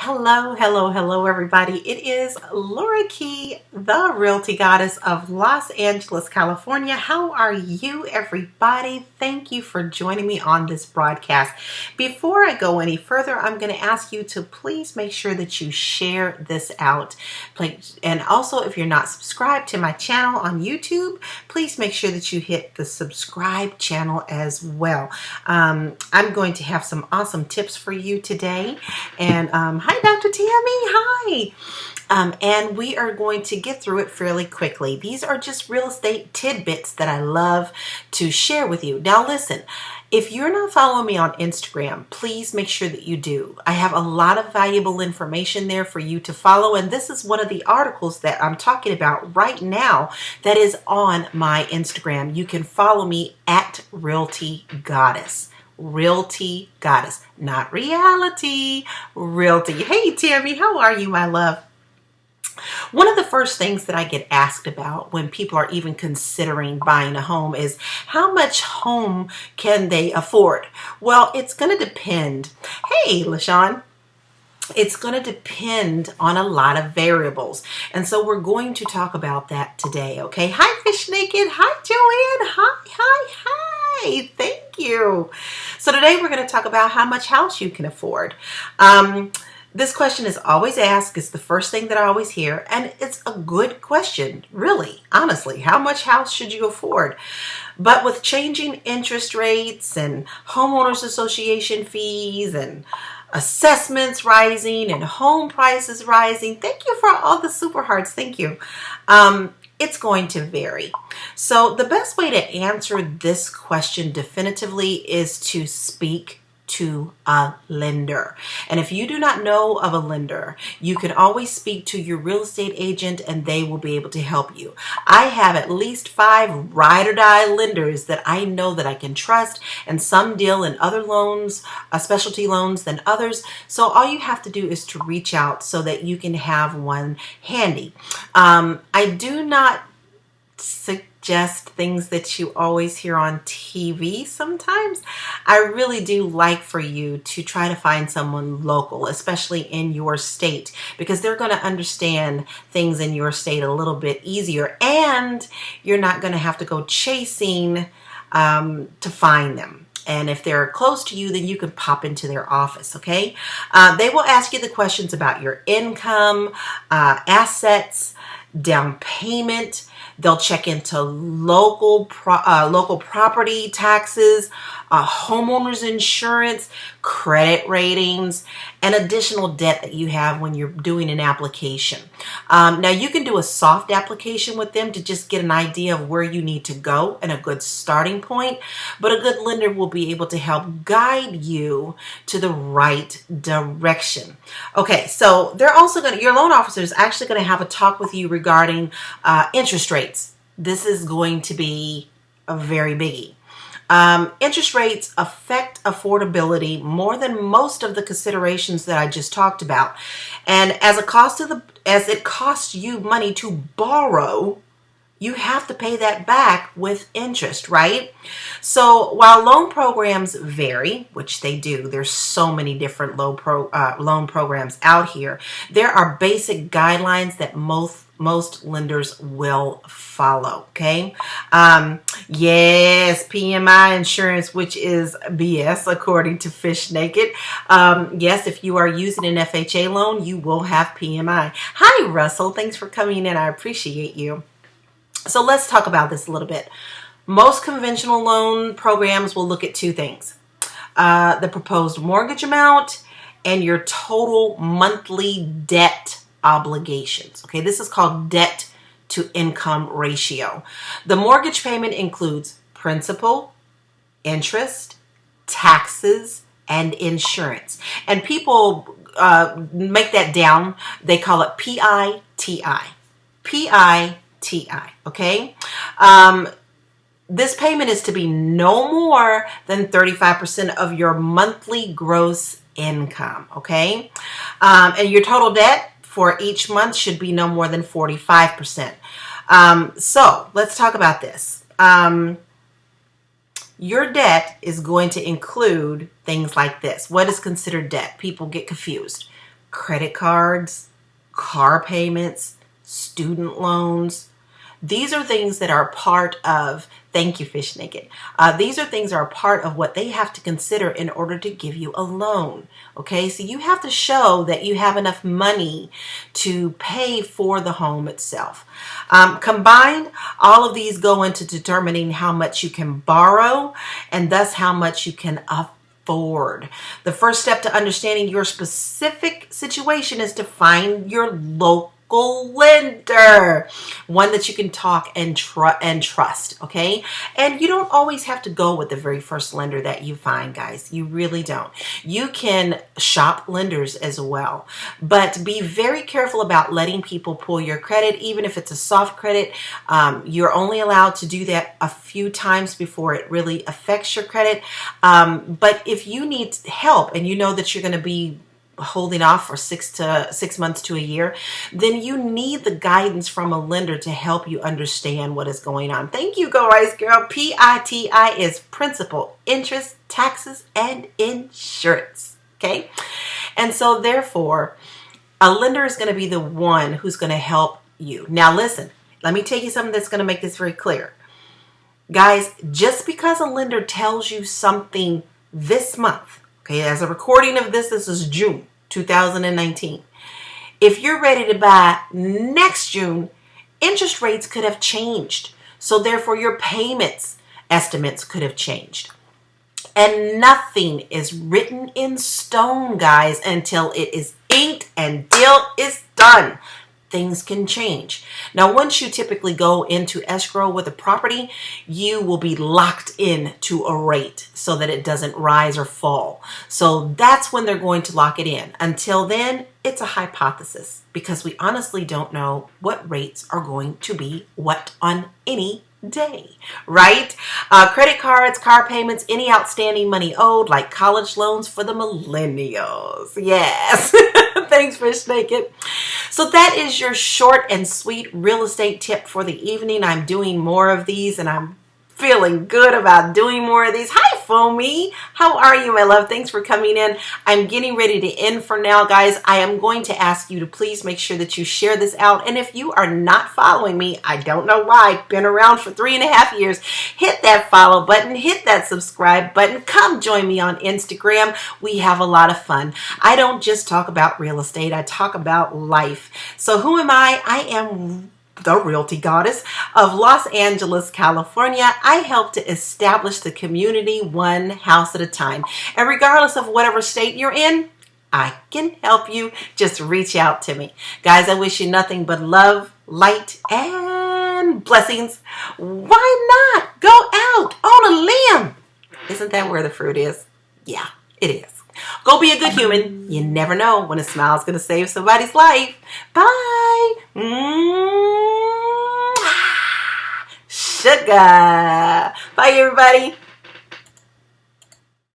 Hello, hello, hello, everybody. It is Laura Key, the Realty Goddess of Los Angeles, California. How are you, everybody? Thank you for joining me on this broadcast. Before I go any further, I'm going to ask you to please make sure that you share this out. And also, if you're not subscribed to my channel on YouTube, please make sure that you hit the subscribe channel as well. I'm going to have some awesome tips for you today. And hi, Dr. Tammy. Hi. And we are going to get through it fairly quickly. These are just real estate tidbits that I love to share with you. Now, listen, if you're not following me on Instagram, please make sure that you do. I have a lot of valuable information there for you to follow. And this is one of the articles that I'm talking about right now that is on my Instagram. You can follow me at Realty Goddess. Realty Goddess, not reality, realty. Hey, Tammy, how are you, my love? One of the first things that I get asked about when people are even considering buying a home is how much home can they afford? Well, it's going to depend. Hey, LaShawn. It's going to depend on a lot of variables. And so we're going to talk about that today, okay? Hi, Fish Naked. Hi, Joanne. Hi. Thank you. So today we're going to talk about how much house you can afford. This question is always asked. It's the first thing that I always hear. And it's a good question, really, honestly. How much house should you afford? But with changing interest rates and homeowners association fees and assessments rising and home prices rising, thank you for all the super hearts. Thank you. It's going to vary. So the best way to answer this question definitively is to speak to a lender. And if you do not know of a lender, you can always speak to your real estate agent and they will be able to help you. I have at least 5 ride or die lenders that I know that I can trust, and some deal in other loans, specialty loans than others. So all you have to do is to reach out so that you can have one handy. I do not suggest things that you always hear on TV sometimes. I really do like for you to try to find someone local, especially in your state, because they're going to understand things in your state a little bit easier, and you're not going to have to go chasing to find them. And if they're close to you, then you can pop into their office, okay? They will ask you the questions about your income, assets, down payment. They'll check into local property taxes, homeowners insurance, credit ratings, and additional debt that you have when you're doing an application. Now, you can do a soft application with them to just get an idea of where you need to go and a good starting point, but a good lender will be able to help guide you to the right direction. Okay, so they're also your loan officer is actually going to have a talk with you regarding interest rates. This is going to be a very biggie. Interest rates affect affordability more than most of the considerations that I just talked about. And as it costs you money to borrow, you have to pay that back with interest, right? So while loan programs vary, which they do, there's so many different loan programs out here, there are basic guidelines that most lenders will follow, okay? Yes, PMI insurance, which is BS, according to Fish Naked. Yes, if you are using an FHA loan, you will have PMI. Hi, Russell. Thanks for coming in. I appreciate you. So let's talk about this a little bit. Most conventional loan programs will look at 2 things. The proposed mortgage amount and your total monthly debt obligations. Okay, this is called debt to income ratio. The mortgage payment includes principal, interest, taxes, and insurance. And people make that down. They call it PITI. PITI, okay? This payment is to be no more than 35% of your monthly gross income, okay? And your total debt for each month should be no more than 45%. So let's talk about this. Your debt is going to include things like this. What is considered debt? People get confused. credit cards, car payments, student loans. These are things that are part of, thank you, Fish Naked. These are things that are part of what they have to consider in order to give you a loan. Okay, so you have to show that you have enough money to pay for the home itself. Combined, all of these go into determining how much you can borrow and thus how much you can afford. The first step to understanding your specific situation is to find your local lender, one that you can talk and trust. Okay, and you don't always have to go with the very first lender that you find, guys. You really don't. You can shop lenders as well, but be very careful about letting people pull your credit. Even if it's a soft credit, you're only allowed to do that a few times before it really affects your credit. But if you need help and you know that you're going to be holding off for 6 months to a year, then you need the guidance from a lender to help you understand what is going on. Thank you, Go Rice Girl. PITI is principal, interest, taxes, and insurance. Okay, and so therefore, a lender is going to be the one who's going to help you. Now, listen. Let me tell you something that's going to make this very clear, guys. Just because a lender tells you something this month. Okay, as a recording of this is June 2019. If you're ready to buy next June, interest rates could have changed. So therefore, your payments estimates could have changed. And nothing is written in stone, guys, until it is inked and deal is done. Things can change. Now, once you typically go into escrow with a property, you will be locked in to a rate so that it doesn't rise or fall. So that's when they're going to lock it in. Until then, it's a hypothesis because we honestly don't know what rates are going to be what on any day, right? Credit cards, car payments, any outstanding money owed, like college loans for the millennials. Yes. Thanks, Fish Naked. So that is your short and sweet real estate tip for the evening. I'm doing more of these and I'm feeling good about doing more of these. Hi, Foamy. How are you, my love? Thanks for coming in. I'm getting ready to end for now, guys. I am going to ask you to please make sure that you share this out. And if you are not following me, I don't know why, been around for 3.5 years, hit that follow button, hit that subscribe button. Come join me on Instagram. We have a lot of fun. I don't just talk about real estate. I talk about life. So who am I? I am the Realty Goddess of Los Angeles, California. I help to establish the community one house at a time. And regardless of whatever state you're in, I can help you. Just reach out to me. Guys, I wish you nothing but love, light, and blessings. Why not go out on a limb? Isn't that where the fruit is? Yeah, it is. Go be a good human. You never know when a smile is going to save somebody's life. Bye. Sugar. Bye, everybody.